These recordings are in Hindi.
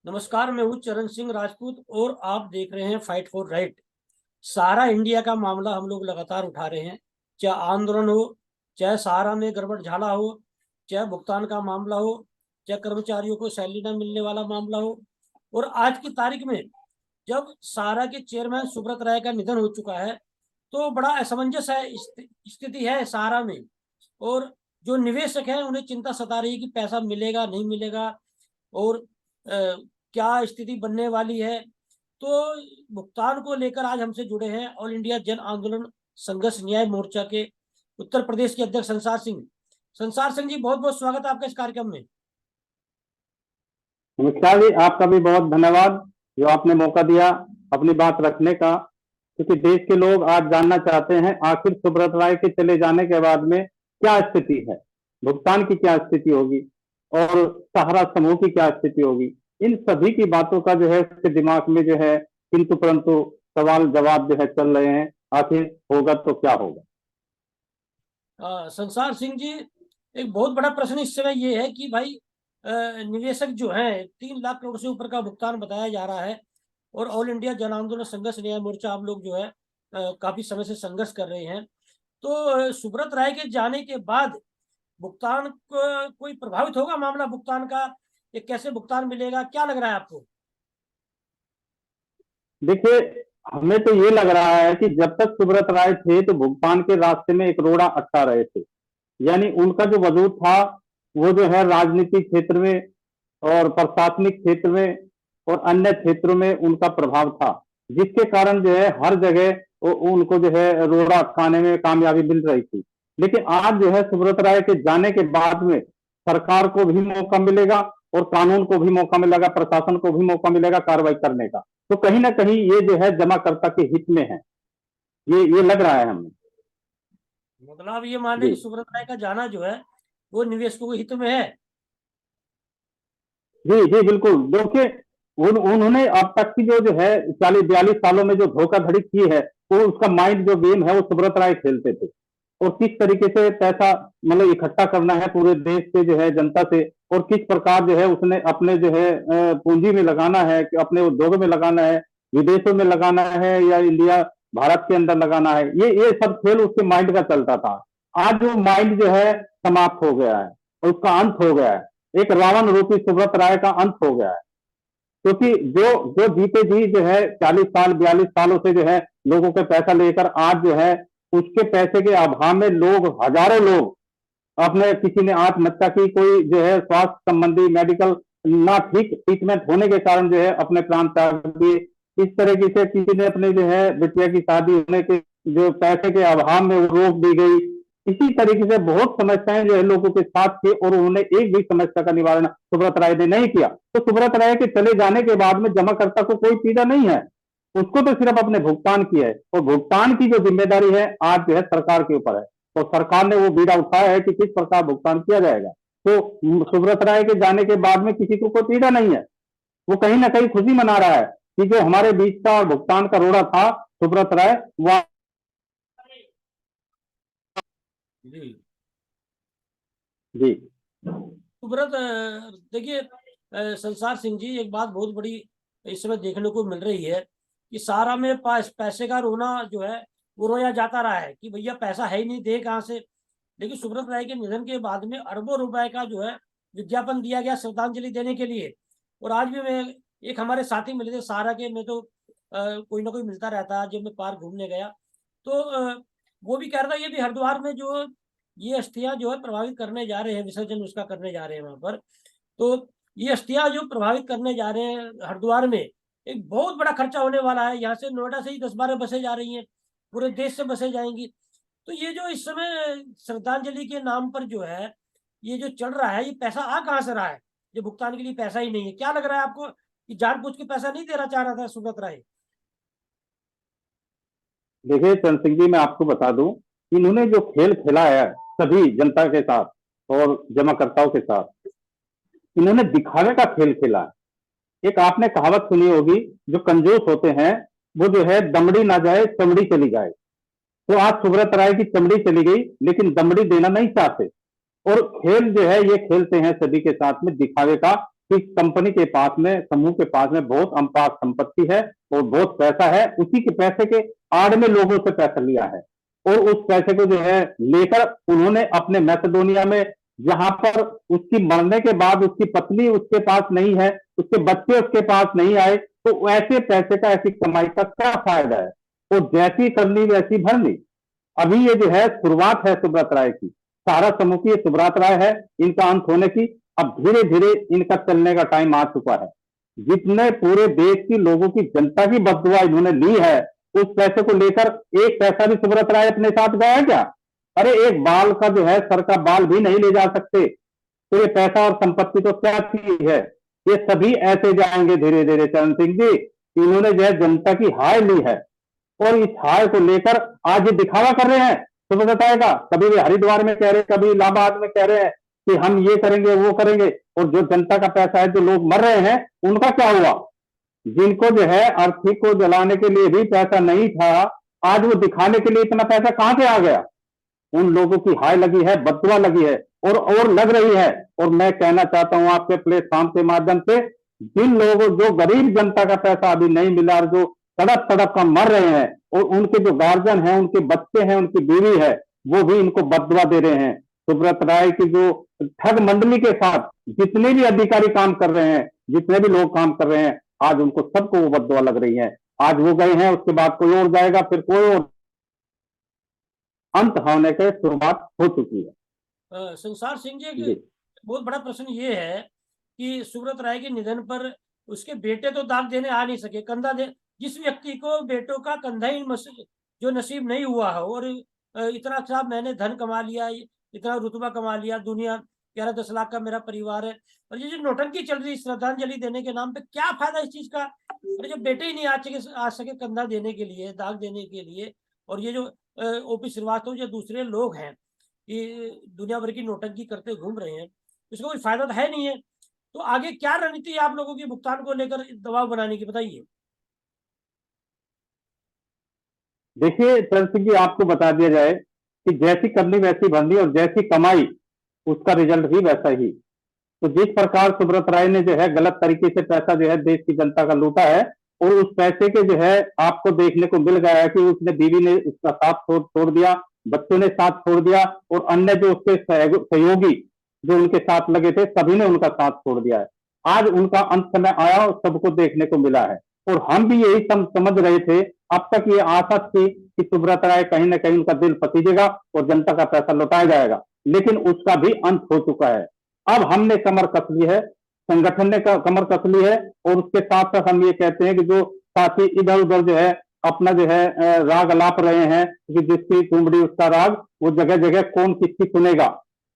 नमस्कार, मैं हूँ चरण सिंह राजपूत और आप देख रहे हैं फाइट फॉर राइट। सारा इंडिया का मामला हम लोग लगातार उठा रहे हैं, चाहे आंदोलन हो, चाहे सहारा में गड़बड़ झाला हो, चाहे भुगतान का मामला हो, चाहे कर्मचारियों को सैलरी न मिलने वाला मामला हो। और आज की तारीख में जब सहारा के चेयरमैन सुब्रत राय का निधन हो चुका है, तो बड़ा असमंजस है स्थिति है सहारा में। और जो निवेशक है उन्हें चिंता सता रही है कि पैसा मिलेगा नहीं मिलेगा, और क्या स्थिति बनने वाली है। तो भुगतान को लेकर आज हमसे जुड़े हैं ऑल इंडिया जन आंदोलन संघर्ष न्याय मोर्चा के उत्तर प्रदेश के अध्यक्ष संसार सिंह। संसार सिंह जी, बहुत बहुत स्वागत है आपका इस कार्यक्रम में। नमस्कार जी, आपका भी बहुत धन्यवाद जो आपने मौका दिया अपनी बात रखने का। क्योंकि देश के लोग आज जानना चाहते हैं आखिर सुब्रत राय के चले जाने के बाद में क्या स्थिति है, भुगतान की क्या स्थिति होगी और सहारा समूह की क्या स्थिति होगी। इन सभी की बातों का जो है उसके दिमाग में जो है किंतु परंतु सवाल जवाब जो है चल रहे हैं, आखिर होगा तो क्या होगा। संसार सिंह जी, एक बहुत बड़ा प्रश्न इस समय ये है कि भाई निवेशक जो हैं 3 लाख करोड़ से ऊपर का भुगतान बताया जा रहा है, और ऑल इंडिया जन आंदोलन संघर्ष न्याय मोर्चा आप लोग जो है काफी समय से संघर्ष कर रहे हैं। तो सुब्रत राय के जाने के बाद भुगतान को कोई प्रभावित होगा मामला भुगतान का? ये कैसे भुगतान मिलेगा, क्या लग रहा है आपको? देखिए, हमें तो ये लग रहा है कि जब तक सुब्रत राय थे तो भुगतान के रास्ते में एक रोड़ा अटका रहे थे। यानी उनका जो वजूद था वो जो है राजनीतिक क्षेत्र में और प्रशासनिक क्षेत्र में और अन्य क्षेत्रों में उनका प्रभाव था, जिसके कारण जो है हर जगह उनको जो है रोड़ा अटकाने में कामयाबी मिल रही थी। लेकिन आज जो है सुब्रत राय के जाने के बाद में सरकार को भी मौका मिलेगा और कानून को भी मौका मिलेगा, प्रशासन को भी मौका मिलेगा कार्रवाई करने का। तो कहीं ना कहीं ये जो है जमाकर्ता के हित में है, ये लग रहा है हमें। मतलब ये मान लें जी कि सुब्रत राय का जाना जो है वो निवेशकों के हित में है। जी जी बिल्कुल। देखिए, उन्होंने अब तक की जो है 40-42 सालों में जो धोखाधड़ी की है, वो उसका माइंड जो गेम है वो सुब्रत राय खेलते थे। और किस तरीके से पैसा मतलब इकट्ठा करना है पूरे देश से जो है जनता से, और किस प्रकार जो है उसने अपने जो है पूंजी में लगाना है, कि अपने उद्योग में लगाना है, विदेशों में लगाना है या इंडिया भारत के अंदर लगाना है, ये सब खेल उसके माइंड का चलता था। आज वो माइंड जो है समाप्त हो गया है और उसका अंत हो गया है। एक रावण रूपी सुब्रत राय का अंत हो गया है। क्योंकि जो जो जीते जी जो है 40 साल 42 सालों से जो है लोगों के पैसा लेकर आज जो है उसके पैसे के अभाव में लोग, हजारों लोग अपने, किसी ने आत्महत्या की, कोई जो है स्वास्थ्य संबंधी मेडिकल ना ठीक ट्रीटमेंट होने के कारण जो है अपने प्राण त्याग दिए। इस तरीके से किसी ने अपने जो है बिटिया की शादी होने के जो पैसे के अभाव में वो रोक दी गई। इसी तरीके से बहुत समस्याएं जो है लोगों के साथ थी और उन्होंने एक भी समस्या का निवारण सुब्रत राय ने नहीं किया। तो सुब्रत राय के चले जाने के बाद में जमाकर्ता को कोई पीड़ा नहीं है, उसको तो सिर्फ अपने भुगतान की है, और भुगतान की जो जिम्मेदारी है आज जो है सरकार के ऊपर है। और सरकार ने वो बीड़ा उठाया है कि किस प्रकार भुगतान किया जाएगा। तो सुब्रत राय के जाने के बाद में किसी को कोई पीड़ा नहीं है, वो कहीं ना कहीं खुशी मना रहा है कि जो हमारे बीच का भुगतान का रोड़ा था सुब्रत राय वह। जी जी सुब्रत, देखिए संसार सिंह जी, एक बात बहुत बड़ी इस समय देखने को मिल रही है कि सारा में पैसे का रोना जो है वो रोया जाता रहा है कि भैया पैसा है ही नहीं, दे कहाँ से। लेकिन सुब्रत राय के निधन के बाद में अरबों रुपए का जो है विज्ञापन दिया गया श्रद्धांजलि देने के लिए। और आज भी मैं, एक हमारे साथी मिले थे सहारा के, मैं तो कोई ना कोई मिलता रहता है, जब मैं पार्क घूमने गया तो वो भी कह रहा था ये भी हरिद्वार में जो ये अस्थियां जो है प्रभावित करने जा रहे हैं, विसर्जन उसका करने जा रहे हैं वहां पर। तो ये अस्थियां जो प्रभावित करने जा रहे हैं हरिद्वार में, एक बहुत बड़ा खर्चा होने वाला है। यहाँ से नोएडा से ही 10-12 बसें जा रही हैं, पूरे देश से बसें जाएंगी। तो ये जो इस समय श्रद्धांजलि के नाम पर जो है ये जो चल रहा है, ये पैसा आ कहाँ से रहा है? ये भुगतान के लिए पैसा ही नहीं है। क्या लग रहा है आपको कि जानबूझ के पैसा नहीं देना चाह रहा था सुब्रत राय? देखिए चंद सिंह जी, मैं आपको बता दूं, इन्होंने जो खेल खेला है सभी जनता के साथ और जमाकर्ताओं के साथ, इन्होंने दिखावे का खेल खेला है। एक आपने कहावत सुनी होगी, जो कंजूस होते हैं वो जो है दमड़ी ना जाए चमड़ी चली जाए। तो आज सुब्रत राय की चमड़ी चली गई लेकिन दमड़ी देना नहीं चाहते, और खेल जो है ये खेलते हैं सभी के साथ में दिखावे का, कि कंपनी के पास में, समूह के पास में बहुत अपार संपत्ति है और बहुत पैसा है, उसी के पैसे के आड़ में लोगों से पैसा लिया है और उस पैसे को जो है लेकर उन्होंने अपने मैसेडोनिया में, जहां पर उसकी मरने के बाद उसकी पत्नी उसके पास नहीं है, उसके बच्चे उसके पास नहीं आए, तो ऐसे पैसे का, ऐसी कमाई का क्या फायदा है? और जैसी करनी वैसी भरनी। अभी ये जो है शुरुआत है सुब्रत राय की, सारा समूह की सुब्रत राय है, इनका अंत होने की। अब धीरे धीरे इनका चलने का टाइम आ चुका है। जितने पूरे देश की लोगों की जनता की बददुआ इन्होंने ली है, उस पैसे को लेकर एक पैसा भी सुब्रत राय अपने साथ गया क्या? अरे एक बाल का जो है, सर का बाल भी नहीं ले जा सकते, तो ये पैसा और संपत्ति तो क्या चीज है? ये सभी ऐसे जाएंगे धीरे धीरे। चरण सिंह जी, इन्होंने जो है जनता की हाय ली है और इस हार को लेकर आज ये दिखावा कर रहे हैं। तो बताएगा, कभी वे हरिद्वार में कह रहे, कभी इलाहाबाद में कह रहे हैं कि हम ये करेंगे वो करेंगे, और जो जनता का पैसा है, जो लोग मर रहे हैं, उनका क्या हुआ? जिनको जो है अर्थी को जलाने के लिए भी पैसा नहीं था, आज वो दिखाने के लिए इतना पैसा कहां से आ गया? उन लोगों की हाय लगी है, बददुआ लगी है और लग रही है। और मैं कहना चाहता हूं आपके प्लेटफॉर्म के माध्यम से, जिन लोगों, जो गरीब जनता का पैसा अभी नहीं मिला और जो तड़प तड़प कर मर रहे हैं, और उनके जो गार्जियन हैं, उनके बच्चे हैं, उनकी बीवी है, वो भी इनको बददुआ दे रहे हैं। सुब्रत राय की जो ठग मंडली के साथ जितने भी अधिकारी काम कर रहे हैं, जितने भी लोग काम कर रहे हैं, आज उनको सबको वो बददुआ लग रही है। आज वो गए हैं, उसके बाद कोई और जाएगा, फिर कोई और, अंत होने की शुरुआत हो चुकी है। संसार सिंह जी, जी। बहुत बड़ा प्रश्न ये है कि सुब्रत राय के निधन पर उसके बेटे तो दाग देने आ नहीं सके, कंधा दे, जिस व्यक्ति को बेटों का कंधा ही जो नसीब नहीं हुआ हो, और इतना अच्छा मैंने धन कमा लिया, इतना रुतबा कमा लिया, दुनिया 11-10 लाख का मेरा परिवार है, और ये जो नौटंकी चल रही श्रद्धांजलि देने के नाम पे, क्या फायदा इस चीज का? और जो बेटे ही नहीं आ सके कंधा देने के लिए, दाग देने के लिए, और ये जो ओपी श्रीवास्तव जो दूसरे लोग हैं, ये दुनिया भर की नौटंकी करते घूम रहे हैं, इसका कोई फायदा तो है नहीं है। तो आगे क्या रणनीति है आप लोगों की भुगतान को लेकर दबाव बनाने की, बताइए। देखिए चरण सिंह जी, आपको बता दिया जाए कि जैसी करनी वैसी भरनी, और जैसी कमाई उसका रिजल्ट भी वैसा ही। तो जिस प्रकार सुब्रत राय ने जो है गलत तरीके से पैसा जो है देश की जनता का लूटा है, और उस पैसे के जो है आपको देखने को मिल गया है कि उसने, बीवी ने उसका साथ छोड़ दिया, बच्चों ने साथ छोड़ दिया, और अन्य जो उसके सहयोगी जो उनके साथ लगे थे, सभी ने उनका साथ छोड़ दिया है। आज उनका अंत समय आया और सबको देखने को मिला है, और हम भी यही समझ रहे थे। अब तक ये आशा थी कि सुब्रत राय कहीं ना कहीं उनका दिल पसीजेगा और जनता का पैसा लौटाया जाएगा, लेकिन उसका भी अंत हो चुका है। अब हमने कमर कस ली है, संगठन ने कमर कस ली है, और उसके साथ साथ हम ये कहते हैं कि जो साथी इधर उधर जो है अपना जो है राग अलाप रहे हैं कि जिसकी कुंबड़ी उसका राग, वो जगह जगह कौन किसकी सुनेगा।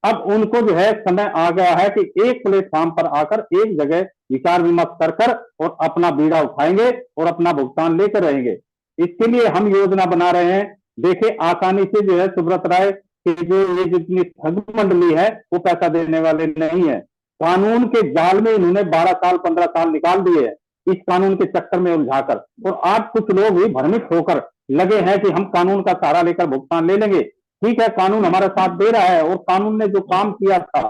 अब उनको जो है समय आ गया है कि एक प्लेटफॉर्म पर आकर एक जगह विचार विमर्श कर और अपना बीड़ा उठाएंगे और अपना भुगतान लेकर रहेंगे। इसके लिए हम योजना बना रहे हैं। देखिए, आसानी से जो है सुब्रत राय कि जो ये जितनी ठग मंडली है, वो पैसा देने वाले नहीं है। कानून के जाल में इन्होंने 12 साल 15 साल निकाल दिए हैं, इस कानून के चक्कर में उलझाकर, और आज कुछ लोग भी भ्रमित होकर लगे हैं कि हम कानून का सहारा लेकर भुगतान ले लेंगे। ठीक है, कानून हमारा साथ दे रहा है, और कानून ने जो काम किया था,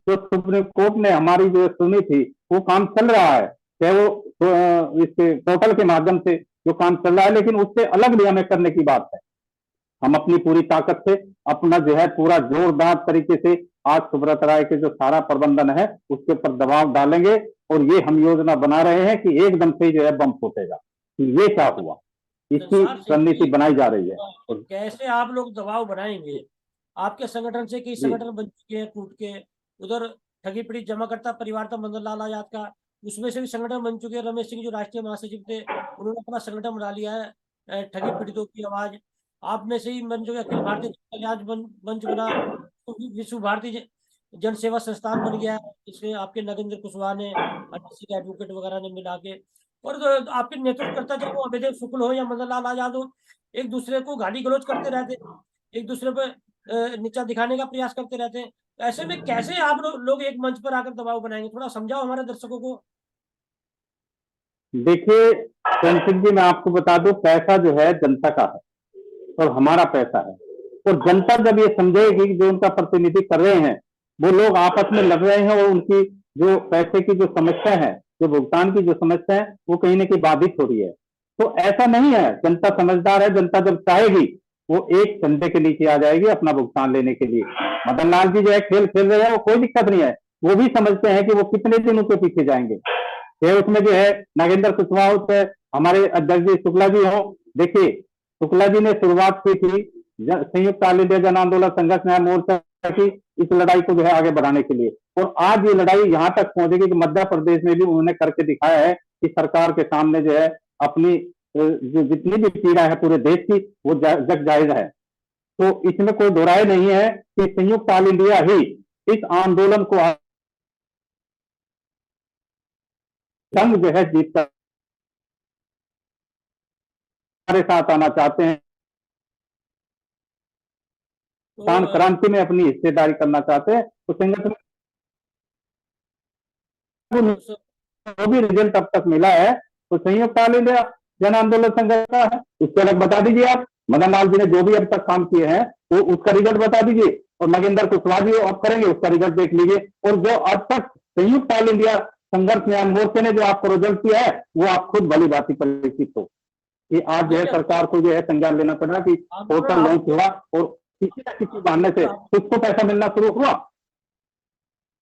जो सुप्रीम कोर्ट ने हमारी जो सुनी थी, वो काम चल रहा है, चाहे वो इसके पोर्टल के माध्यम से जो काम चल रहा है, लेकिन उससे अलग भी हमें करने की बात है। हम अपनी पूरी ताकत से, अपना जो है पूरा जोरदार तरीके से आज सुब्रत राय के जो सारा प्रबंधन है उसके ऊपर दबाव डालेंगे, और ये हम योजना बना रहे हैं कि एकदम से जो है बम फूटेगा कि ये क्या हुआ, इसकी रणनीति बनाई जा रही है। कैसे आप लोग दबाव बनाएंगे? आपके संगठन से कई संगठन बन चुके हैं टूट के, उधर ठगी पीड़ित जमा करता परिवार था मदन लाल आजाद का, उसमें से भी संगठन बन चुके हैं। रमेश सिंह जो राष्ट्रीय महासचिव थे, उन्होंने अपना संगठन बना लिया है ठगी पीड़ितों की आवाज। आप में से ही बन चुके अखिल भारतीय कल्याण मंच बना, विश्व भारतीय जन सेवा संस्थान बन गया है, इसमें आपके नरेंद्र कुशवाहा ने, एडवोकेट वगैरह ने मिला के, और आपके नेतृत्व करता, चाहे वो अभयदेव शुक्ल हो या मदन लाल आजाद हो, एक दूसरे को गाली गलौज करते रहते, एक दूसरे पर नीचा दिखाने का प्रयास करते रहते हैं। ऐसे में कैसे आप लोग एक मंच पर आकर दबाव बनाएंगे? थोड़ा समझाओ हमारे दर्शकों को। देखिए चंचल जी, मैं आपको बता दूं, पैसा जो है जनता का है और हमारा पैसा है, और जनता जब ये समझेगी कि जो उनका प्रतिनिधि कर रहे हैं वो लोग आपस में लड़ रहे हैं और उनकी जो पैसे की जो समस्या है, जो भुगतान की जो समस्या है, वो कहीं ना कहीं बाधित हो रही है। तो ऐसा नहीं है, जनता समझदार है, जनता जब चाहेगी वो एक झंडे के नीचे आ जाएगी अपना भुगतान लेने के लिए। मदन लाल जी जो है खेल खेल रहे हैं, वो कोई दिक्कत नहीं है, वो भी समझते हैं कि वो कितने दिन उनके पीछे जाएंगे। फिर उसमें जो है नागेंद्र कुशवाहा हो, हमारे अध्यक्ष जी शुक्ला जी हो। देखिए, शुक्ला जी ने शुरुआत की थी संयुक्त ऑल इंडिया जन आंदोलन संघर्ष न्याय मोर्चा की, इस लड़ाई को जो है आगे बढ़ाने के लिए। और आज ये लड़ाई यहाँ तक पहुंचेगी कि मध्य प्रदेश में भी उन्होंने करके दिखाया है कि सरकार के सामने जो है अपनी जो जितनी भी पीड़ा है पूरे देश की, वो जग जाहिर है। तो इसमें कोई दो राय नहीं है कि संयुक्त ऑल इंडिया ही इस आंदोलन को संघ जो है जीत कर हमारे साथ आना चाहते हैं, किसान तो क्रांति में अपनी हिस्सेदारी करना चाहते हैं, तो संगठन को स- जो भी रिजल्ट अब तक मिला है तो संयुक्त ऑल इंडिया जन आंदोलन संघर्ष का है। इसके अलग बता दीजिए आप, मदन लाल जी ने जो भी अब तक काम किए हैं तो उसका रिजल्ट बता दीजिए, और नागेंद्र कुशवाहा जी अब करेंगे उसका रिजल्ट देख लीजिए। और जो अब तक संयुक्त ऑल इंडिया संघर्ष न्याय मोर्चे ने जो आपको रिजल्ट किया है, वो आप खुद भली बात परिचित हो कि आज जो है नहीं, सरकार को जो है संज्ञान लेना पड़ रहा कि आंदोलन पोर्टल आप लॉन्च हुआ और किसी न किसी बहाने से कुछ तो पैसा मिलना शुरू हुआ।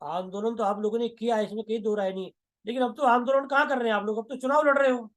आंदोलन तो आप लोगों ने किया है, इसमें कहीं दो राय नहीं। लेकिन अब तो आंदोलन कहाँ कर रहे हैं आप लोग? अब तो चुनाव लड़ रहे हो।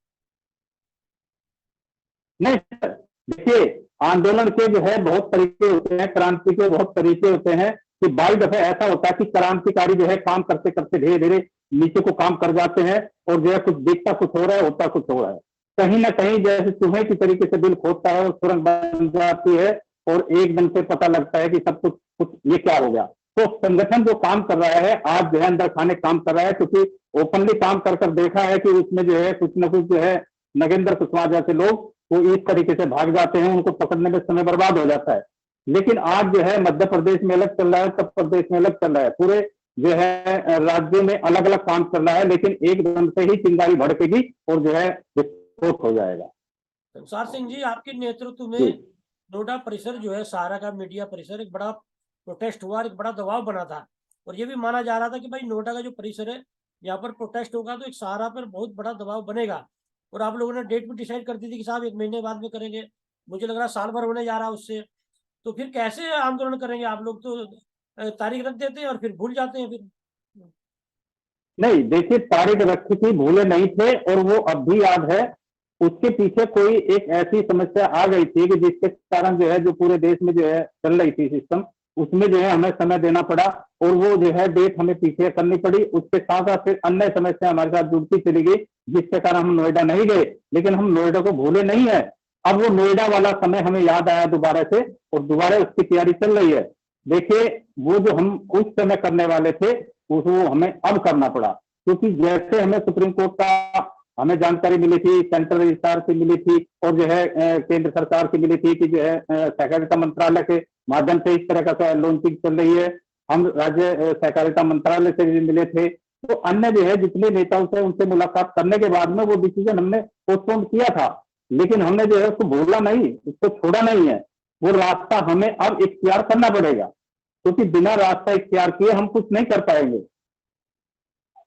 नहीं सर, देखिए, आंदोलन के जो है बहुत तरीके होते हैं, क्रांति के बहुत तरीके होते हैं कि बाई दफे ऐसा होता है कि क्रांतिकारी जो है काम करते करते धीरे धीरे नीचे को काम कर जाते हैं, और जो है कुछ दिखता कुछ हो रहा है, होता कुछ हो रहा है। कहीं ना कहीं जैसे चूहे की तरीके से दिल खोदता है और सुरंग बन जाती है, और एकदम से पता लगता है कि सब कुछ कुछ ये क्या हो गया। तो संगठन जो काम कर रहा है आज जो है अंदर खाने काम कर रहा है, क्योंकि ओपनली काम कर कर देखा है कि उसमें जो है कुछ ना कुछ जो है नगेंद्र कुशवाहा जैसे लोग वो इस तरीके से भाग जाते हैं, उनको पकड़ने में समय बर्बाद हो जाता है। लेकिन आज जो है मध्य प्रदेश में अलग चल रहा है, उत्तर प्रदेश में अलग चल रहा है, पूरे जो है राज्यों में अलग अलग काम चल रहा है, लेकिन एकदम से ही चिंगारी भड़केगी और जो है विस्फोट हो जाएगा। संसार सिंह जी, आपके नेतृत्व में जी नोएडा परिसर जो है, सहारा का मीडिया परिसर, एक बड़ा प्रोटेस्ट हुआ, एक बड़ा दबाव बना था। और ये भी माना जा रहा था कि भाई नोएडा का जो परिसर है, यहाँ पर प्रोटेस्ट होगा तो एक सहारा पर बहुत बड़ा दबाव बनेगा। और आप लोगों ने डेट भी डिसाइड कर दी थी कि साहब 1 महीने बाद में करेंगे। मुझे लग रहा साल भर होने जा रहा है उससे। तो फिर कैसे आंदोलन करेंगे आप लोग? तो तारीख रख देते हैं और फिर भूल जाते हैं फिर। नहीं, देखिए, तारीख रखी थी, भूले नहीं थे, और वो अब भी याद है। उसके पीछे कोई एक ऐसी समस्या आ गई थी कि जिसके कारण जो है जो पूरे देश में जो है चल रही थी सिस्टम, उसमें जो है हमें समय देना पड़ा, और वो जो है डेट हमें पीछे करनी पड़ी। उसके साथ साथ फिर अन्य समस्या हमारे साथ जुड़ती चली गई, जिसके कारण हम नोएडा नहीं गए। लेकिन हम नोएडा को भूले नहीं है। अब वो नोएडा वाला समय हमें याद आया दोबारा से, और दोबारा उसकी तैयारी चल रही है। देखिए, वो जो हम उस समय करने वाले थे उसको हमें अब करना पड़ा, क्योंकि जैसे हमें सुप्रीम कोर्ट का हमें जानकारी मिली थी, सेंट्रल रजिस्ट्रार से मिली थी, और जो है केंद्र सरकार से मिली थी कि जो है सहकारिता मंत्रालय के माध्यम से इस तरह का लॉन्चिंग चल रही है। हम राज्य सहकारिता मंत्रालय से भी मिले थे। तो अन्य जो है जितने नेताओं से उनसे मुलाकात करने के बाद में वो डिसीजन हमने पोस्टपोन किया था, लेकिन हमने जो है उसको भूला नहीं, उसको छोड़ा नहीं है। वो रास्ता हमें अब इख्तियार करना पड़ेगा, क्योंकि बिना रास्ता इख्तियार किए हम कुछ नहीं कर पाएंगे।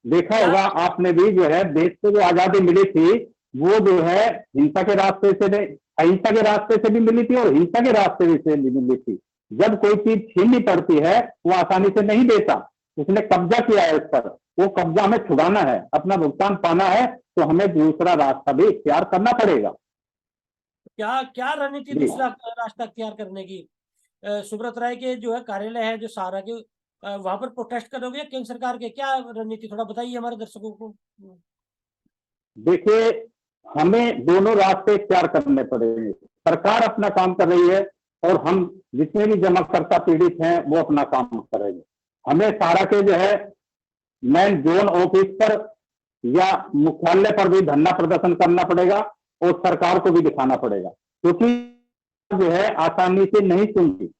देखा क्या होगा आपने भी, जो है देश को जो आजादी मिली थी वो जो है हिंसा के रास्ते से नहीं, अहिंसा के रास्ते से भी मिली थी और हिंसा के रास्ते से भी मिली थी। जब कोई चीज छीननी पड़ती है वो आसानी से नहीं देता, उसने कब्जा किया है उस पर, वो कब्जा हमें छुड़ाना है, अपना भुगतान पाना है, तो हमें दूसरा रास्ता भी इख्तियार करना पड़ेगा। क्या क्या रणनीति जी दूसरा रास्ता अख्तियार करने की? सुब्रत राय के जो है कार्यालय है जो सहारा के, वहां पर प्रोटेस्ट करोगे या केंद्र सरकार के? क्या रणनीति, थोड़ा बताइए हमारे दर्शकों को। देखिए, हमें दोनों रास्ते इख्तियार करने पड़ेंगे। सरकार अपना काम कर रही है, और हम जितने भी जमाकर्ता पीड़ित हैं वो अपना काम करेंगे। हमें सारा के जो है मेन जोन ऑफिस पर या मुख्यालय पर भी धरना प्रदर्शन करना पड़ेगा, और सरकार को भी दिखाना पड़ेगा, क्योंकि जो है आसानी से नहीं सुनती।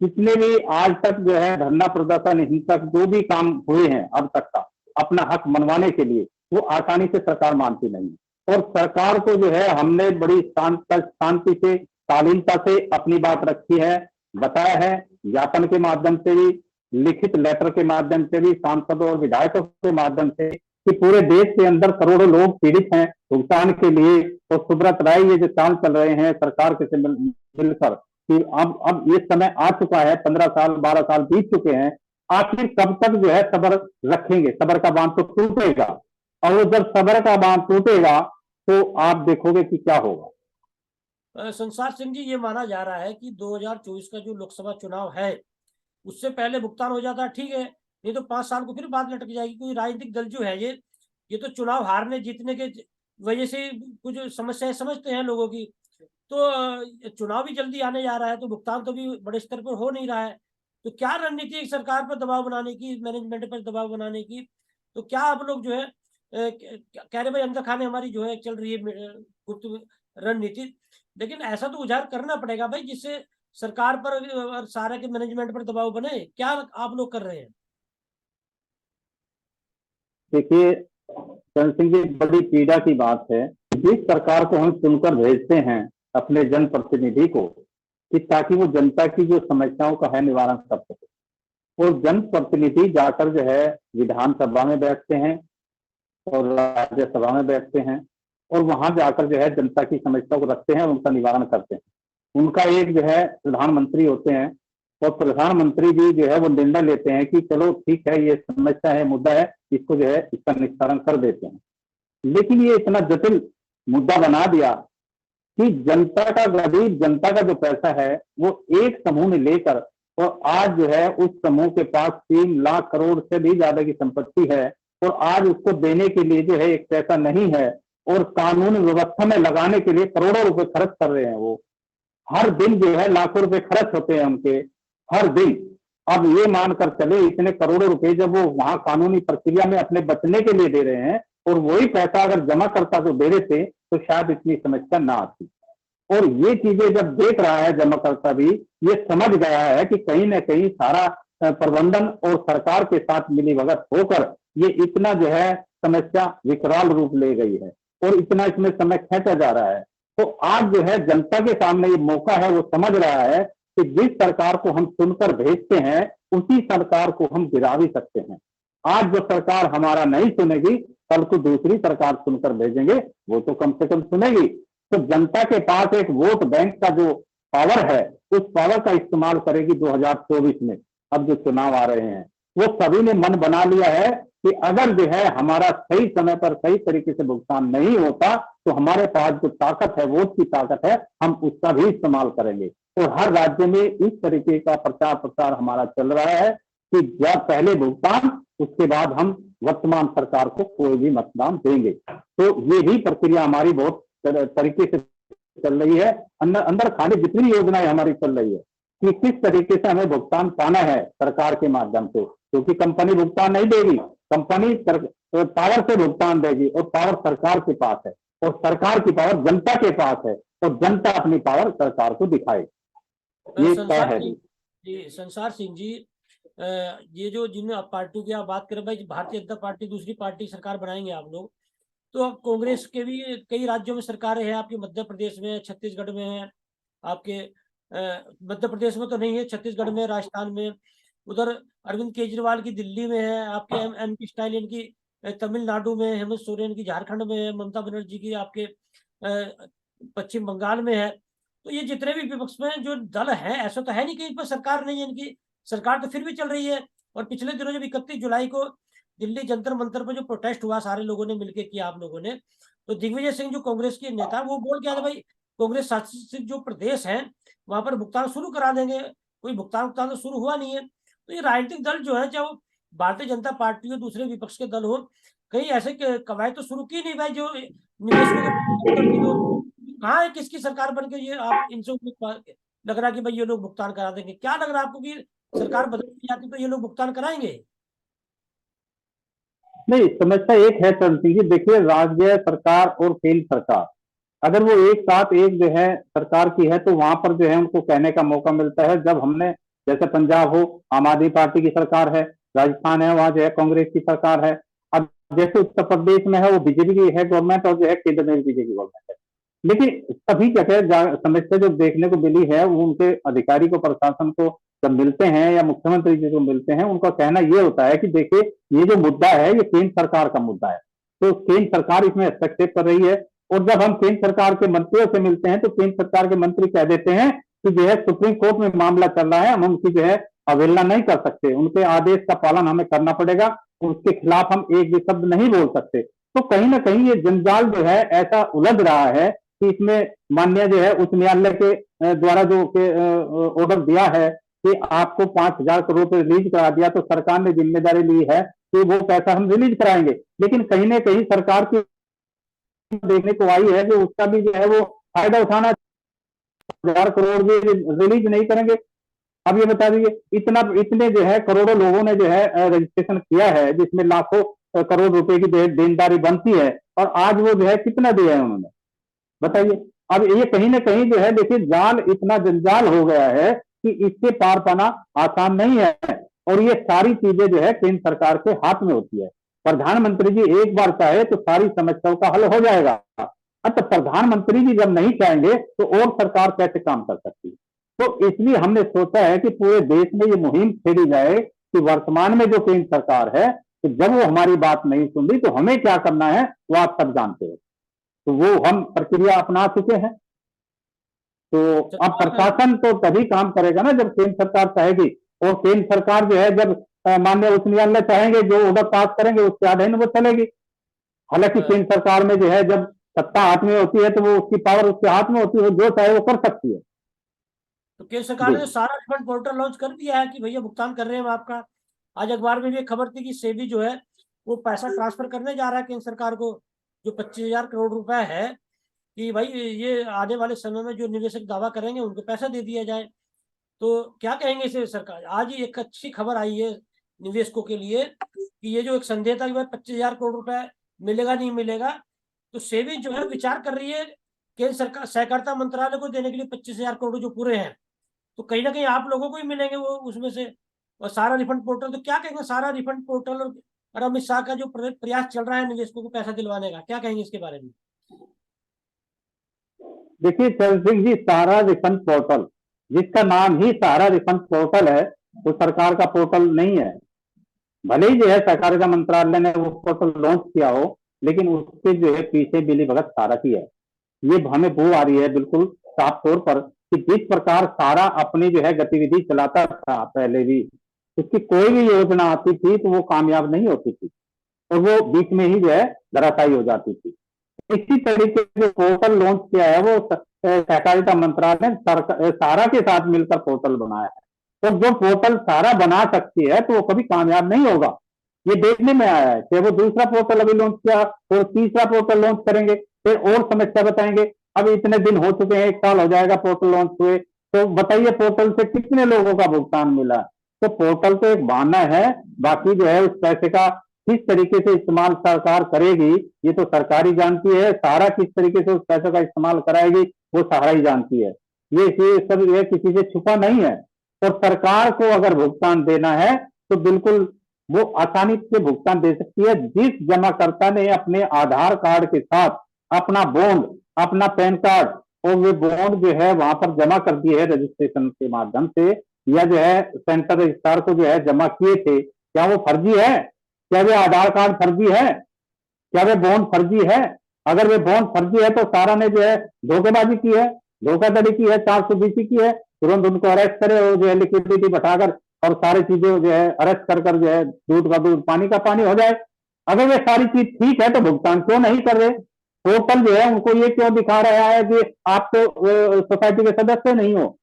जितने भी आज तक जो है धरना प्रदर्शन हिंसक जो भी काम हुए हैं अब तक का अपना हक मनवाने के लिए, वो आसानी से सरकार मानती नहीं। और सरकार को जो है हमने बड़ी शांति से, शालीनता से अपनी बात रखी है, बताया है, ज्ञापन के माध्यम से भी, लिखित लेटर के माध्यम से भी, सांसदों और विधायकों के माध्यम से, कि पूरे देश के अंदर करोड़ों लोग पीड़ित हैं भुगतान के लिए। तो सुब्रत राय ये जो चाल चल रहे हैं सरकार के से मिलकर कि अब ये समय आ चुका है, 15 साल 12 साल बीत चुके हैं, आखिर कब तक जो है सब्र रखेंगे? सब्र का बांध तो टूटेगा, और वो जब सब्र का बांध टूटेगा तो आप देखोगे कि क्या होगा। संसार सिंह जी, ये माना जा रहा है कि 2024 का जो लोकसभा चुनाव है उससे पहले भुगतान हो जाता है, ठीक है, नहीं तो 5 साल को फिर बात लटक जाएगी। कोई राजनीतिक दल जो है ये तो चुनाव हारने जीतने के वजह से कुछ समस्याएं समझते हैं लोगों की। तो चुनाव भी जल्दी आने जा रहा है, तो भुगतान तो भी बड़े स्तर पर हो नहीं रहा है। तो क्या रणनीति है सरकार पर दबाव बनाने की, मैनेजमेंट पर दबाव बनाने की? तो क्या आप लोग जो है कह रहे भाई अंदर खाने हमारी जो है चल रही है गुप्त रणनीति, लेकिन ऐसा तो उजागर करना पड़ेगा भाई, जिससे सरकार पर और सारे के मैनेजमेंट पर दबाव बने। क्या आप लोग कर रहे हैं? देखिए चरण सिंह जी, बड़ी पीड़ा की बात है जिस सरकार को हम चुनकर भेजते हैं अपने जनप्रतिनिधि को, कि ताकि वो जनता की जो समस्याओं का है निवारण कर सके, और जनप्रतिनिधि जाकर जो है विधानसभा में बैठते हैं और राज्यसभा में बैठते हैं, और वहां जाकर जो है जनता की समस्याओं को रखते हैं और उनका निवारण करते हैं। उनका एक जो है प्रधानमंत्री होते हैं, और प्रधानमंत्री जी जो है वो निर्णय लेते हैं कि चलो ठीक है, ये समस्या है, मुद्दा है, इसको जो है इसका निस्तारण कर देते हैं। लेकिन ये इतना जटिल मुद्दा बना दिया कि जनता का, गरीब जनता का जो पैसा है वो एक समूह ने लेकर, और आज जो है उस समूह के पास 3 लाख करोड़ से भी ज्यादा की संपत्ति है, और आज उसको देने के लिए जो है एक पैसा नहीं है, और कानून व्यवस्था में लगाने के लिए करोड़ों रुपए खर्च कर रहे हैं। वो हर दिन जो है लाखों रुपए खर्च होते हैं उनके, हर दिन। अब ये मानकर चले इतने करोड़ों रुपए जब वो वहां कानूनी प्रक्रिया में अपने बचने के लिए दे रहे हैं, और वही पैसा अगर जमा करता तो दे रहे थे, तो शायद इतनी समस्या ना आती। और ये चीजें जब देख रहा है जमाकर्ता भी, ये समझ गया है कि कहीं ना कहीं सारा प्रबंधन और सरकार के साथ मिलीभगत होकर ये इतना जो है समस्या विकराल रूप ले गई है, और इतना इसमें समय खींचा जा रहा है। तो आज जो है जनता के सामने ये मौका है, वो समझ रहा है कि जिस सरकार को हम चुनकर भेजते हैं उसी सरकार को हम गिरा भी सकते हैं। आज जो सरकार हमारा नहीं सुनेगी, कल को दूसरी सरकार चुनकर भेजेंगे, वो तो कम से कम सुनेगी। तो जनता के पास एक वोट बैंक का जो पावर है, उस पावर का इस्तेमाल करेगी 2024 में। अब जो चुनाव आ रहे हैं, वो सभी ने मन बना लिया है कि अगर जो है हमारा सही समय पर सही तरीके से भुगतान नहीं होता, तो हमारे पास जो ताकत है, वोट की ताकत है, हम उसका भी इस्तेमाल करेंगे। और हर राज्य में इस तरीके का प्रचार प्रसार हमारा चल रहा है कि जब पहले भुगतान, उसके बाद हम वर्तमान सरकार को कोई भी मतदान देंगे। तो ये भी प्रक्रिया हमारी बहुत तरीके से चल रही है। अंदर खाने जितनी योजनाएं हमारी चल रही है कि किस तरीके से हमें भुगतान पाना है सरकार के माध्यम से, क्योंकि कंपनी भुगतान नहीं देगी, कंपनी पावर से भुगतान देगी, और पावर सरकार के पास है, और सरकार की पावर जनता के पास है, और जनता अपनी पावर सरकार को दिखाए। ये तय है जी। संसार सिंह जी, ये जो जिन पार्टियों की आप बात करें भाई, भारतीय जनता पार्टी दूसरी पार्टी सरकार बनाएंगे आप लोग, तो अब कांग्रेस के भी कई राज्यों में सरकारें हैं, आपके मध्य प्रदेश में, छत्तीसगढ़ में है, आपके मध्य प्रदेश में तो नहीं है, छत्तीसगढ़ में, राजस्थान में, उधर अरविंद केजरीवाल की दिल्ली में है, आपके एमपी स्टालिन की तमिलनाडु में, हेमंत सोरेन की झारखंड में है, ममता बनर्जी की आपके पश्चिम बंगाल में है। तो ये जितने भी विपक्ष में जो दल हैं, ऐसा तो है नहीं कि इन पर सरकार नहीं है, इनकी सरकार तो फिर भी चल रही है। और पिछले दिनों जब 31 जुलाई को दिल्ली जंतर मंतर पर जो प्रोटेस्ट हुआ, सारे लोगों ने मिलकर किया, आप लोगों ने, तो दिग्विजय सिंह जो कांग्रेस के नेता, वो बोल के आए भाई कांग्रेस शासित जो प्रदेश है वहां पर भुगतान शुरू करा देंगे। कोई भुगतान तो शुरू हुआ नहीं है। तो ये राजनीतिक दल जो है, चाहे वो भारतीय जनता पार्टी हो, दूसरे विपक्ष के दल हो, कहीं ऐसे कवायद तो शुरू की नहीं भाई जो निवेश को कहाँ है, किसकी सरकार बन के ये आप इनसे लग रहा है कि भाई ये लोग भुगतान करा देंगे? क्या लग रहा है आपको कि सरकार बदल जाती तो ये लोग भुगतान कराएंगे? नहीं, समस्या एक है चरण सिंह जी, देखिए राज्य सरकार और केंद्र सरकार अगर वो एक साथ एक जो है सरकार की है, तो वहां पर जो है उनको कहने का मौका मिलता है। जब हमने, जैसे पंजाब हो आम आदमी पार्टी की सरकार है, राजस्थान है वहां जो है कांग्रेस की सरकार है, अब जैसे उत्तर प्रदेश में है वो बीजेपी की है गवर्नमेंट, और जो है केंद्र में बीजेपी की गवर्नमेंट है। लेकिन सभी जगह समस्या जो देखने को मिली है, वो उनके अधिकारी को, प्रशासन को जब मिलते हैं या मुख्यमंत्री जी को मिलते हैं, उनका कहना ये होता है कि देखिए, ये जो मुद्दा है ये केंद्र सरकार का मुद्दा है, तो केंद्र सरकार इसमें हस्तक्षेप कर रही है। और जब हम केंद्र सरकार के मंत्रियों से मिलते हैं तो केंद्र सरकार के मंत्री कह देते हैं कि जो है सुप्रीम कोर्ट में मामला चल रहा है, हम उनकी जो है अवहेलना नहीं कर सकते, उनके आदेश का पालन हमें करना पड़ेगा, उसके खिलाफ हम एक भी शब्द नहीं बोल सकते। तो कहीं ना कहीं ये जंजाल जो है ऐसा उलझ रहा है कि इसमें माननीय जो है उच्च न्यायालय के द्वारा जो ऑर्डर दिया है कि आपको 5,000 करोड़ रुपए रिलीज करा दिया, तो सरकार ने जिम्मेदारी ली है कि वो पैसा हम रिलीज कराएंगे। लेकिन कहीं ना कहीं सरकार की देखने को आई है कि उसका भी जो है वो फायदा उठाना, 1,000 करोड़ भी रिलीज नहीं करेंगे। अब ये बता दीजिए, इतने जो है करोड़ों लोगों ने जो है रजिस्ट्रेशन किया है, जिसमें लाखों करोड़ रुपए की देनदारी बनती है, और आज वो जो है कितना दिया है उन्होंने, बताइए। अब ये कहीं ना कहीं जो है देखिए, जाल इतना जंजाल हो गया है कि इससे पार पाना आसान नहीं है। और ये सारी चीजें जो है केंद्र सरकार के हाथ में होती है। प्रधानमंत्री जी एक बार चाहे तो सारी समस्याओं का हल हो जाएगा। अच्छा, प्रधानमंत्री जी जब नहीं चाहेंगे तो और सरकार कैसे काम कर सकती है? तो इसलिए हमने सोचा है कि पूरे देश में ये मुहिम छेड़ी जाए कि वर्तमान में जो केंद्र सरकार है, तो जब वो हमारी बात नहीं सुन रही तो हमें क्या करना है वो आप सब जानते हैं। तो वो हम प्रक्रिया अपना चुके हैं। तो अब प्रशासन तो तभी काम करेगा ना जब केंद्र सरकार चाहेगी, और केंद्र सरकार जो है जब माननीय उच्च न्यायालय चाहेंगे, जो ऑर्डर पास करेंगे उसके अधीन वो चलेगी। हालांकि केंद्र सरकार में जो है जब सत्ता हाथ में होती है तो वो उसकी पावर उसके हाथ में होती है, वो जो चाहे वो कर सकती है। तो केंद्र सरकार ने सारा रिफंड पोर्टल लॉन्च कर दिया है कि भैया भुगतान कर रहे हैं हम आपका। आज अखबार में भी एक खबर थी कि सेबी जो है वो पैसा ट्रांसफर करने जा रहा है केंद्र सरकार को, जो 25,000 करोड़ रुपए है, कि भाई ये आने वाले समय में जो निवेशक दावा करेंगे उनको पैसा दे दिया जाए। तो क्या कहेंगे इसे सरकार? आज ही एक अच्छी खबर आई है निवेशकों के लिए कि ये जो एक संदेह था कि भाई 25,000 करोड़ रुपए मिलेगा नहीं मिलेगा, तो सेबी जो है विचार कर रही है केंद्र सरकार सहकारिता मंत्रालय को देने के लिए 25,000 करोड़ जो पूरे हैं, तो कहीं ना कहीं आप लोगों को ही मिलेंगे वो उसमें से। और सारा रिफंड पोर्टल, तो क्या कहेंगे सारा रिफंड पोर्टल और अमित शाह का जो प्रयास चल रहा है निवेशकों को पैसा दिलवाने का, क्या कहेंगे इसके बारे में? देखिए चरण सिंह जी, सहारा रिफंड पोर्टल, जिसका नाम ही सहारा रिफंड पोर्टल है, तो सरकार का पोर्टल नहीं है। भले ही जो है सहकारिता मंत्रालय ने वो पोर्टल लॉन्च किया हो, लेकिन उसके जो है पीछे मिली भगत सारा की है। ये हमें बू आ रही है बिल्कुल साफ तौर पर कि जिस प्रकार सारा अपनी जो है गतिविधि चलाता था पहले भी, उसकी कोई भी योजना आती थी तो वो कामयाब नहीं होती थी, और वो बीच में ही जो है धराशायी हो जाती थी। इसी तरीके से जो पोर्टल लॉन्च किया है वो सहकारिता मंत्रालय ने सारा के साथ मिलकर पोर्टल बनाया है। तो जो पोर्टल सारा बना सकती है तो वो कभी कामयाब नहीं होगा, ये देखने में आया है कि वो दूसरा पोर्टल अभी लॉन्च किया और तीसरा पोर्टल लॉन्च करेंगे, फिर और समस्या बताएंगे। अब इतने दिन हो चुके हैं, 1 साल हो जाएगा पोर्टल लॉन्च हुए, तो बताइए पोर्टल से कितने लोगों का भुगतान मिला? तो पोर्टल तो एक बहाना है, बाकी जो है उस पैसे का किस तरीके से इस्तेमाल सरकार करेगी ये तो सरकार ही जानती है। सहारा किस तरीके से उस पैसे का इस्तेमाल कराएगी वो सहारा ही जानती है। ये सब ये किसी से छुपा नहीं है। और सरकार को अगर भुगतान देना है तो बिल्कुल वो आसानी से भुगतान दे सकती है। जिस जमाकर्ता ने अपने आधार कार्ड के साथ अपना बॉन्ड, अपना पैन कार्ड और वे बॉन्ड जो है वहां पर जमा कर दिए है रजिस्ट्रेशन के माध्यम से, या जो है सेंटर रजिस्ट्रार को जो है जमा किए थे, क्या वो फर्जी है? क्या वे आधार कार्ड फर्जी है? क्या वे बॉन्ड फर्जी है? अगर वे बॉन्ड फर्जी है तो सारा ने जो है धोखेबाजी की है, धोखाधड़ी की है, 420 की है, तुरंत उनको अरेस्ट करे और जो है लिक्विडिटी बढ़ाकर और सारी चीजें जो है अरेस्ट कर कर जो है दूध का दूध पानी का पानी हो जाए। अगर वे सारी चीज ठीक है तो भुगतान क्यों नहीं कर रहे? पोर्टल जो है उनको ये क्यों दिखा रहा है कि आप तो सोसाइटी के सदस्य नहीं हो?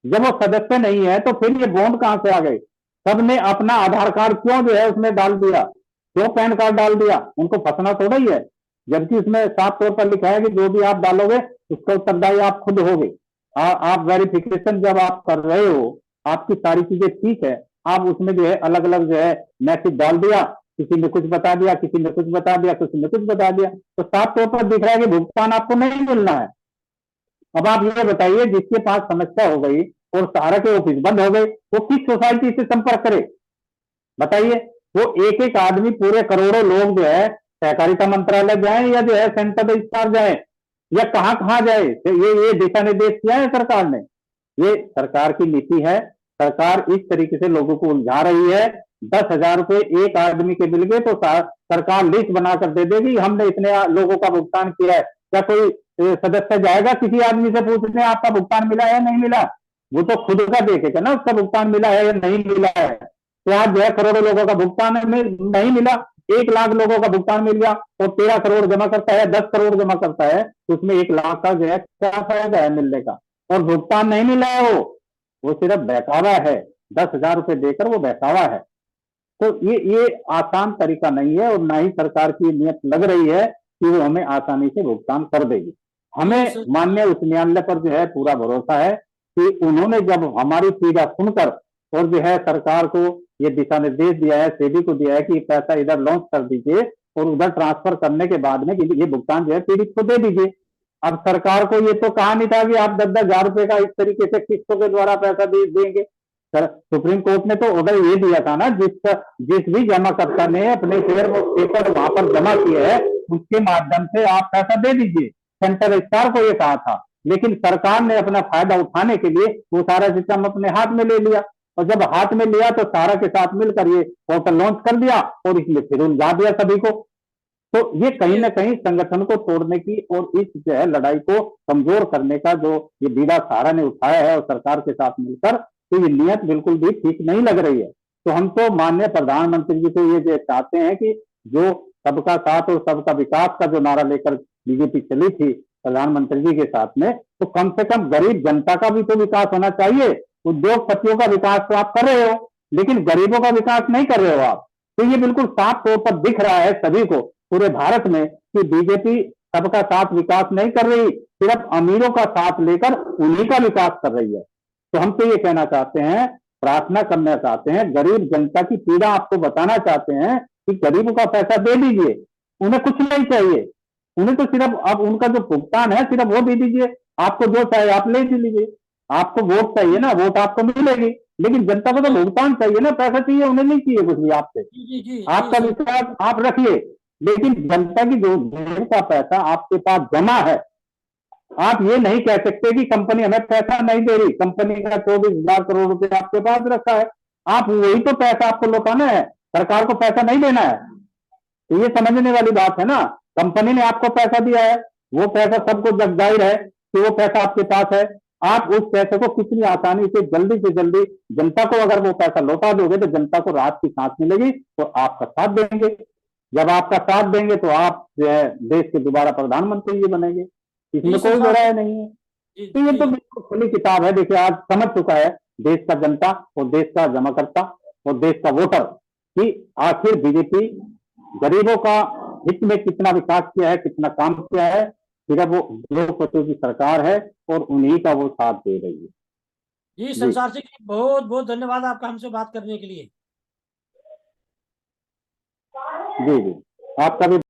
जब वो सदस्य नहीं है तो फिर ये बॉन्ड कहां से आ गए? सबने अपना आधार कार्ड क्यों जो है उसमें डाल दिया, क्यों पैन कार्ड डाल दिया? उनको फंसना थोड़ा ही है, जबकि उसमें साफ तौर पर लिखा है कि जो भी आप डालोगे उसका उत्तरदायी आप खुद होगे। आप वेरिफिकेशन जब आप कर रहे हो, आपकी सारी चीजें ठीक है, आप उसमें जो है अलग अलग जो है मैसेज डाल दिया, किसी ने कुछ बता दिया, किसी ने कुछ बता दिया, किसी ने कुछ बता दिया, तो साफ तौर पर दिख रहा है कि भुगतान आपको नहीं मिलना है। अब आप ये बताइए, जिसके पास समस्या हो गई और सहारा के ऑफिस बंद हो गए, वो किस सोसाइटी से संपर्क करे? बताइए। वो एक एक आदमी, पूरे करोड़ों लोग जो है सहकारिता मंत्रालय जाए या जो है सेंटर रजिस्ट्रार जाए, या कहां कहां जाए, ये दिशा निर्देश किया है सरकार ने। ये सरकार की नीति है। सरकार इस तरीके से लोगों को उलझा रही है। 10,000 रुपए एक आदमी के मिल गए तो सरकार लिस्ट बनाकर दे देगी, हमने इतने लोगों का भुगतान किया है। क्या कोई सदस्य जाएगा किसी आदमी से पूछने आपका भुगतान मिला है या नहीं मिला? वो तो खुद का देखेगा ना उसका भुगतान मिला है या नहीं मिला है। तो आज जो है करोड़ों लोगों का भुगतान नहीं मिला, 1 लाख लोगों का भुगतान मिल गया और 13 करोड़ जमा करता है, 10 करोड़ जमा करता है, तो उसमें 1 लाख का जो है क्या फायदा है मिलने का? और भुगतान नहीं मिला है, वो सिर्फ बहकावा है। 10,000 रुपए देकर वो बहकावा है। तो ये आसान तरीका नहीं है और ना ही सरकार की नियत लग रही है कि वो हमें आसानी से भुगतान कर देगी। हमें माननीय उच्च न्यायालय पर जो है पूरा भरोसा है कि उन्होंने जब हमारी पीड़ा सुनकर और जो है सरकार को ये दिशा निर्देश दिया है, सेबी को दिया है कि पैसा इधर लॉन्च कर दीजिए और उधर ट्रांसफर करने के बाद में ये भुगतान जो है पीड़ित को दे दीजिए। अब सरकार को ये तो कहा नहीं था कि आप 10,000 रुपए का इस तरीके से किस्तों के द्वारा पैसा देंगे। सुप्रीम कोर्ट ने तो ऑर्डर ये दिया था ना, जिस भी जमाकर्ता ने अपने शेयर पेपर वहां पर जमा किए है उसके माध्यम से आप पैसा दे दीजिए। सेंट्रल रजिस्ट्रार को ये कहा था, लेकिन सरकार ने अपना फायदा उठाने के लिए वो सारा सिस्टम अपने हाथ में ले लिया और जब हाथ में लिया तो सारा के साथ मिलकर ये पोर्टल लॉन्च कर दिया और इसमें फिर उलझा दिया सभी को। तो ये कहीं ना कहीं संगठन को तोड़ने की और इस जो है लड़ाई को कमजोर करने का जो ये बीड़ा सहारा ने उठाया है और सरकार के साथ मिलकर, तो ये नियत बिल्कुल भी ठीक नहीं लग रही है। तो हम तो माननीय प्रधानमंत्री जी को ये चाहते हैं कि जो सबका साथ और सबका विकास का जो नारा लेकर बीजेपी चली थी प्रधानमंत्री जी के साथ में, तो कम से कम गरीब जनता का भी तो विकास होना चाहिए। उद्योगपतियों का विकास तो आप कर रहे हो, लेकिन गरीबों का विकास नहीं कर रहे हो आप। तो ये बिल्कुल साफ तौर पर दिख रहा है सभी को पूरे भारत में कि बीजेपी सबका साथ विकास नहीं कर रही, सिर्फ अमीरों का साथ लेकर उन्हीं का विकास कर रही है। तो हम तो ये कहना चाहते हैं, प्रार्थना करना चाहते हैं, गरीब जनता की पीड़ा आपको बताना चाहते हैं कि गरीबों का पैसा दे दीजिए, उन्हें कुछ नहीं चाहिए। उन्हें तो सिर्फ अब उनका जो भुगतान है सिर्फ वो दे दीजिए, आपको जो चाहे आप ले लीजिए। आपको वोट चाहिए ना, वोट आपको मिलेगी, लेकिन जनता को तो भुगतान चाहिए ना, पैसा चाहिए, उन्हें नहीं चाहिए कुछ भी आपसे। आपका विश्वास आप रखिए, लेकिन जनता की जो जेब का पैसा आपके पास जमा है, आप ये नहीं कह सकते कि कंपनी हमें पैसा नहीं दे रही। कंपनी का 24,000 करोड़ रुपए आपके पास रखा है, आप वही तो पैसा आपको लौटाना है, सरकार को पैसा नहीं देना है। तो ये समझने वाली बात है ना, कंपनी ने आपको पैसा दिया है, वो पैसा सबको जग जाहिर है कि वो पैसा आपके पास है। आप उस पैसे को कितनी आसानी से जल्दी जनता को अगर वो पैसा लौटा दोगे तो जनता को राहत की सांस मिलेगी, तो आपका साथ देंगे। जब आपका साथ देंगे तो आप जो है देश के दोबारा प्रधानमंत्री जी बनेंगे, इसमें कोई दो राय नहीं है। तो ये तो बिल्कुल खुली किताब है। देखिए आज समझ चुका है देश का जनता और देश का जमाकर्ता और देश का वोटर कि आखिर बीजेपी गरीबों का हित में कितना विकास किया है, कितना काम किया है। सिर्फ वो उद्योगपतियों की सरकार है और उन्हीं का वो साथ दे रही है। जी संसार सिंह जी, बहुत बहुत धन्यवाद आपका हमसे बात करने के लिए। जी आपका भी